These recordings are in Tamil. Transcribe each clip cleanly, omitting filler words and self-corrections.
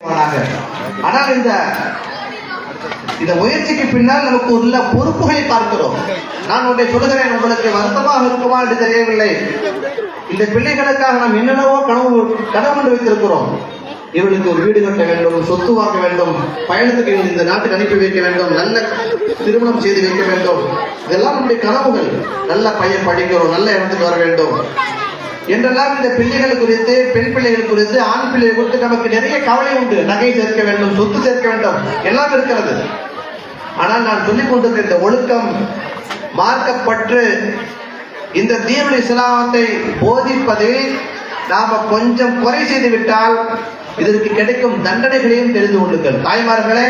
ஆனால் இந்த முயற்சிக்கு பின்னால் நமக்கு உள்ள பொறுப்புகளை பார்க்கிறோம். நான் ஒன்றை சொல்லுகிறேன், உங்களுக்கு வருத்தமாக இருக்குமா என்று தெரியவில்லை. இந்த பிள்ளைகளுக்காக நாம் என்னென்னவோ கனவு வைத்திருக்கிறோம். இவர்களுக்கு ஒரு வீடு கட்ட வேண்டும், சொத்து வாங்க வேண்டும், பயணத்துக்கு இந்த நாட்டுக்கு அனுப்பி வைக்க வேண்டும், நல்ல திருமணம் செய்து வைக்க வேண்டும். இதெல்லாம் நம்முடைய கனவுகள். நல்ல பையன் படிக்கிறோம், நல்ல இடத்துக்கு வர வேண்டும் என்றெல்லாம் இந்த பிள்ளைகள் குறித்து, பெண் பிள்ளைகள் குறித்து, ஆண் பிள்ளைகள் குறித்து நமக்கு நிறைய கவலை உண்டு. நகை சேர்க்க வேண்டும், சொத்து சேர்க்க வேண்டும், எல்லாம் இருக்கிறது. ஆனால் நான் சொல்லிக் கொண்டிருக்கிற இந்த ஒழுக்கம், மார்க்கப்பற்று, இந்த தீனுல் இஸ்லாத்தை போதிப்பதில் நாம கொஞ்சம் குறை செய்து விட்டால் இதற்கு கிடைக்கும் தண்டனைகளையும் தெரிந்து கொள்ளுங்கள். தாய்மார்களே,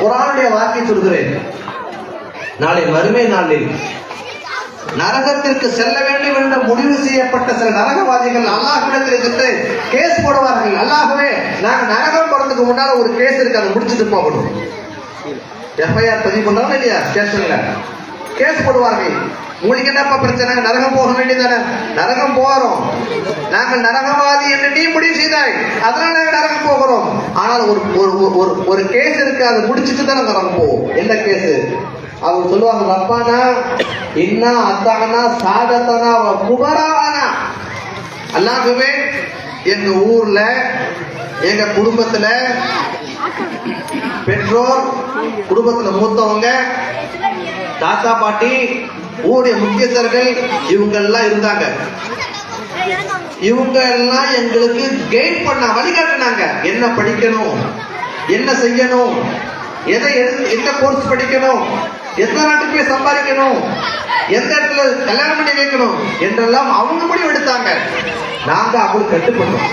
குர்ஆனுடைய வார்த்தை சொல்கிறேன், நாளை மறுமை நாளில் நரகத்திற்கு செல்ல வேண்டும் என்று முடிவு செய்யப்பட்ட சில நரகவாதிகள் அல்லாஹ்விடத்தில் சென்று கேஸ் போடுவார்கள். அல்லாஹ்வே, நாங்க நரகம் போறதுக்கு முன்னால ஒரு கேஸ் இருக்கு, அதை முடிச்சுட்டு போகணும். எஃப்ஐஆர் பதிவு பண்ணாலும் இல்லையா, ஸ்டேஷன்ல கேஸ் போடுவார்கள். உங்களுக்கு என்னப்பா பிரச்சனை, நரகம் போக வேண்டியதானே? நரகம் போறோம், நாங்கள் நரகவாதி என்று நீ முடிவு செய்தாய், அதனால நாங்கள் நரகம் போகிறோம். ஆனால் ஒரு கேஸ் இருக்கு, அதை முடிச்சுட்டு தான் நரகம் போவோம். என்ன கேஸ்? அவங்க சொல்லுவாங்க, ரப்பானா இன்னா அத்தானா சாதத்தனா குபரானா. அல்லாஹ்வே, எங்க ஊர்ல, எங்க குடும்பத்துல பெற்றோர், குடும்பத்துல மூத்தவங்க, தாத்தா பாட்டி, ஊருடைய முக்கியஸ்தர்கள், இவங்க எல்லாம் இருந்தாங்க. இவங்க எல்லாம் எங்களுக்கு கைட் பண்ண, வழிகாட்டினாங்க. என்ன படிக்கணும், என்ன செய்யணும், எந்த கோர்ஸ் படிக்கணும், எந்த நாட்டுக்கு போய் சம்பாதிக்கணும், எந்த இடத்துல கல்யாணம் பண்ணி வைக்கணும் என்றெல்லாம் அவங்க முடிவு எடுத்தாங்க. நாங்க அவங்களுக்கு கட்டுப்பட்டோம்.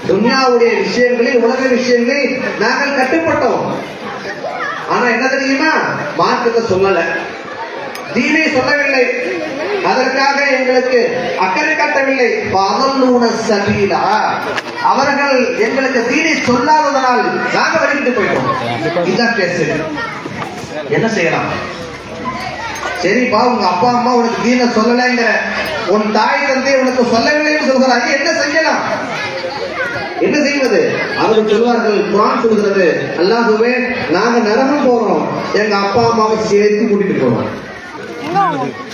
துன்யாவுடைய விஷயங்களில், உலக விஷயங்களில் நாங்கள் கட்டுப்பட்டோம். ஆனா என்ன தெரியுமா, மார்க்கத்தை சொல்லல, தீனை சொல்லவில்லை, அதற்காக எங்களுக்கு அக்கறை காட்டவில்லை. அவர்கள் எங்களுக்கு தீனை சொல்லாததனால் நாங்கள் வழிகிட்டு போயிட்டோம். இதுதான் கேஸ். என்ன செய்யலாம்? சரிப்பா, உங்க அப்பா அம்மா உனக்கு தீனை சொல்லலைங்கிற, உன் தாய் தந்தை உனக்கு சொல்லவில்லைன்னு சொல்கிறாங்க, என்ன செய்யலாம்? என்ன செய்வது? அவர்கள் சொல்வார்கள், குர்ஆன் சொல்கிறது, அல்லாஹ்வே, நாங்க நரகம் போறோம், எங்க அப்பா அம்மாவை சேர்த்து கூட்டிட்டு போறோம்.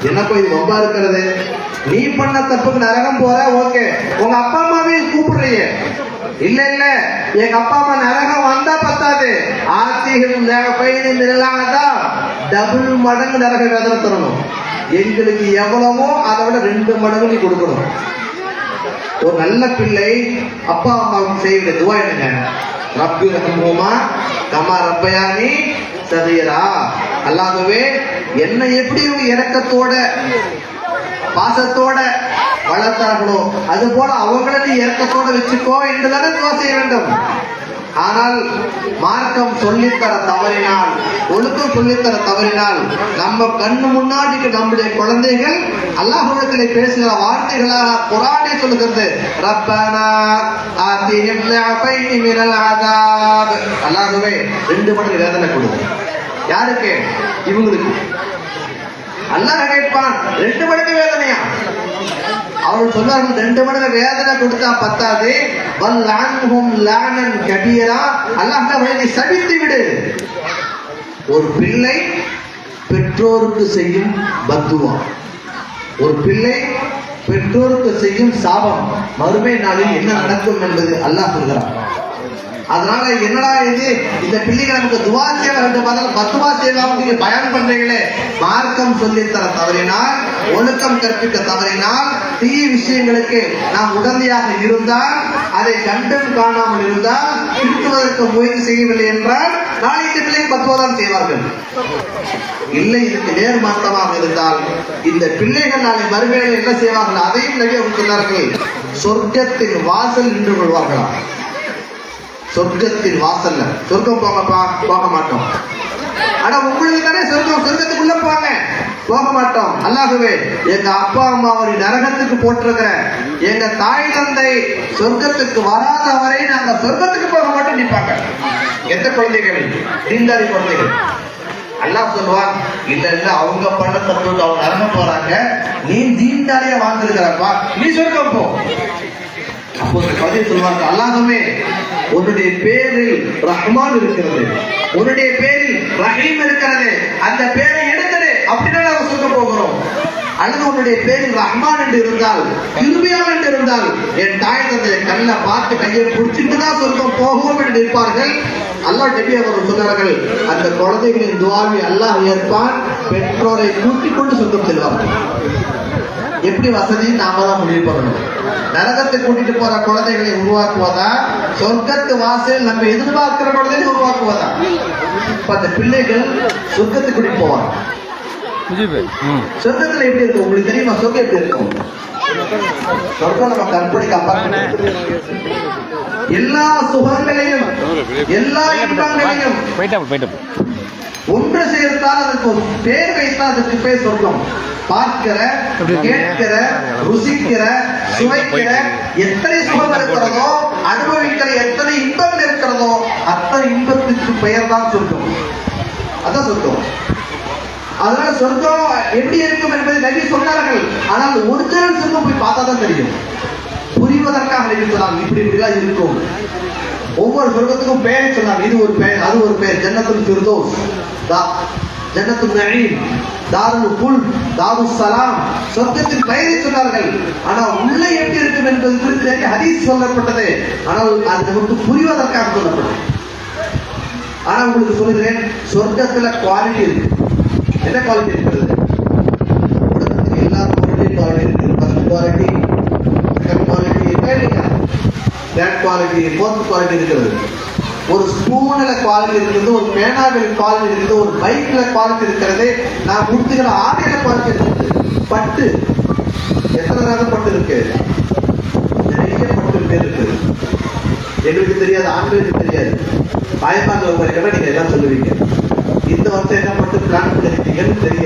என்னப்பா இது ரொம்ப இருக்கிறது? நீ பண்ண தப்புக்கு நரகம் போற, ஓகே, உங்க அப்பா அம்மாவையும் கூப்பிடுறீங்க. இல்ல இல்ல, எங்க அப்பா அம்மா நரகம் வந்தா பத்தாது, ஆத்திகம் டபுள் மடங்கு நரக வேதனை தரணும். எங்களுக்கு எவ்வளவோ அதை விட 2 மடங்கு நீ கொடுக்கணும். ஒரு நல்ல பிள்ளை அப்பா அம்மாவுக்கு செய்ய துவா என்னங்க? ரப்பி ரஹ்மஹுமா கமா ரப்பயானி சகீரா. அல்லாஹ்வே, என்னை எப்படி இரக்கத்தோட பாசத்தோட வளர்த்தார்களோ அது போல அவங்கள நீ இரக்கத்தோட வச்சுக்கோ என்றுதானே துவா செய்ய வேண்டும். ஆனால் மார்க்கம் சொல்லித்தர தவறினால், ஒழுக்கம் சொல்லித்தர தவறினால், நம்ம கண்ணு முன்னாடி நம்முடைய குழந்தைகள் அல்லாஹ்விடத்திலே பேசுகிற வார்த்தைகளாக குர்ஆனே சொல்லுகிறது, ரப்பனா ஆதிஹிம் லிஅஃபைனி மினல் அஸாப். அல்லாஹ்வே, 2 மடங்கு வேதனை கொடு. யாருக்கு? இவங்களுக்கு. அல்லாஹ் கேட்பான், 2 மடங்கு வேதனையா? அவர்கள் சொன்னார்கள், 2 மடங்கு வேதனை கொடுத்தா பத்தாது, வல்அன்ஹும் லானன் கபீரா. அல்லாஹ்வை நீ சபித்து விடு. ஒரு பிள்ளை பெற்றோருக்கு செய்யும் பத்துவா, ஒரு பிள்ளை பெற்றோருக்கு செய்யும் சாபம், மறுமை நாளில் என்ன நடக்கும் என்பது அல்லாஹ் சொல்கிறார். அதனால என்னடா இது, இந்த பிள்ளைகள் நமக்கு துவா செய்ய வேண்டும், பத்துவா செய்யலாம், நீங்க பயன் பண்றீங்களே. மார்க்கம் சொல்லித்தர தவறினால், ஒழுக்கம் கற்பிக்க தவறினால், தீய விஷயங்களுக்கு நாம் உடந்தையாக இருந்தால், அதை கண்டும் காணாமல் இருந்தால், திருத்துவதற்கு முயற்சி செய்யவில்லை என்றால், நாளை இந்த பிள்ளைகள் பத்துவதான் செய்வார்கள். இல்லை, இதுக்கு நேர் மாற்றமாக இருந்தால் இந்த பிள்ளைகள் நாளை மறுமையில் என்ன செய்வார்கள்? அதையும் நபி அவர்கள் சொன்னார்கள், சொர்க்கத்தின் வாசல் நின்று கொள்வார்களா? சொர்க்கத்தின் வாசல்ல. சொர்க்கம் போகப்பா, போக மாட்டோம். ஆனா உங்களுக்கு தானே சொர்க்கம், சொர்க்கத்துக்குள்ள போங்க, போக மாட்டோம். அல்லாஹ்வே, எங்க அப்பா அம்மாவை நரகத்துக்கு போட்டிருக்கிற எங்க தாய் தந்தை சொர்க்கத்துக்கு வராத வரை நாங்க சொர்க்கத்துக்கு போக மாட்டோம் நிற்பாங்க. எந்த குழந்தைகள்? தீன்தாரி குழந்தைகள். அல்லாஹ் சொல்லுவான், இல்ல இல்ல, அவங்க பண்ண தப்புக்கு அவங்க நரகம் போறாங்க, நீ தீன்தாரியா வாழ்ந்துருக்கிறப்பா, நீ சொர்க்கம் போ. அப்போ இந்த கவிதை சொல்வாங்க, அல்லாஹ்வே உன்னுடைய பேரில் ரஹ்மான் இருக்கிறது, உன்னுடைய பேரில் ரஹீம் இருக்கிறது, அந்த பேரை எடுத்துடு, அப்படின்னா நாங்க சொல்ல போகிறோம். அல்லது உன்னுடைய பேரில் ரஹ்மான் என்று இருந்தால், கிருபையாளன் என்று இருந்தால், என் தாய் தந்தை கண்ணை பார்த்து கையை பிடிச்சிட்டு தான் சொர்க்கம் போகும் என்று நிற்பார்கள். அல்லாஹ் நபி அவர்கள் சொன்னார்கள், அந்த குழந்தைகளின் துஆவை அல்லாஹ் ஏற்பான், பெற்றோரை கூட்டிக் கொண்டு சொர்க்கம் செல்வார்கள். எப்படி வசதி நாம தான் முடிவு பண்ணணும். நரகத்தை கூட்டிட்டு போற குழந்தைகளை உருவாக்குவதா, சொர்க்கத்து வாசல் நம்ம எதிர்பார்க்கிற குழந்தைகளை உருவாக்குவதா? இப்ப அந்த பிள்ளைகள் சொர்க்கத்தை கூட்டிட்டு போவாங்க. சொர்க்கத்துல எப்படி இருக்கும் உங்களுக்கு தெரியுமா? சொர்க்கம் எப்படி இருக்கும்? சொர்க்கம் நம்ம கற்பனைக்கு அப்பாற்பட்டது. எல்லா சுகங்களையும் எல்லா இன்பங்களையும் ஒன்று சேர்த்தால் அதற்கு ஒரு பேர் வைத்தால் அதற்கு பேர் சொர்க்கம். பார்க்கிற, கேட்கிற, ருசிக்கிற, சுவைக்கிற எத்தனை சுகம் இருக்கிறதோ, அனுபவிக்கிற எத்தனை இன்பங்கள் இருக்கிறதோ, அத்தனை இன்பத்துக்கு பெயர் தான் சொர்க்கம். அதான் சொர்க்கம். அதனால சொர்க்கம் எப்படி இருக்கும் என்பதை நபி சொன்னார்கள். ஆனால் ஒரிஜினல் சொர்க்கம் போய் பார்த்தா தான் தெரியும். புரிவதற்காக நபி சொன்னாங்க, இப்படி இப்படிலாம் இருக்கும். ஒவ்வொரு சொர்க்கத்துக்கும் பெயர் சொன்னாங்க. இது ஒரு பெயர், அது ஒரு பெயர். ஜன்னத்துல் ஃபிர்தௌஸ், ஜன்னத்துல் நஈம், தாருல் குல்த், தாருஸ் ஸலாம், சொர்க்கத்தின் பெயரை சொன்னார்கள். ஆனால் உள்ளே எப்படி இருக்கும் என்பது குறித்து ஹதீஸ் சொல்லப்பட்டது. ஆனால் அது நமக்கு புரிவதற்காக சொல்லப்பட்டது. ஆனால் உங்களுக்கு சொல்லுகிறேன், சொர்க்கத்துல குவாலிட்டி இருக்கு. என்ன குவாலிட்டி இருக்கிறது? உலகத்தில் எல்லா குவாலிட்டியும் குவாலிட்டி இருக்குது. First quality, second quality, third quality, fourth quality இருக்கிறது. ஒரு ஸ்பூன்ல குவாலிட்டி இருக்கிறது, ஒரு பேனாவில் குவாலிட்டி இருக்கிறது, ஒரு பைக்ல குவாலிட்டி இருக்கிறது, நான் கொடுத்துக்கிற ஆடையில குவாலிட்டி இருக்குது. பட்டு எத்தனை ரக பட்டு இருக்கு? நிறைய பட்டு பேர் இருக்குது. எங்களுக்கு தெரியாது, ஆண்களுக்கு தெரியாது. பாயப்பாங்க நீங்க எல்லாம் சொல்லுவீங்க, இந்த வருஷம் என்ன பட்டு பிளான் பண்ணிருக்கீங்கன்னு தெரியும்.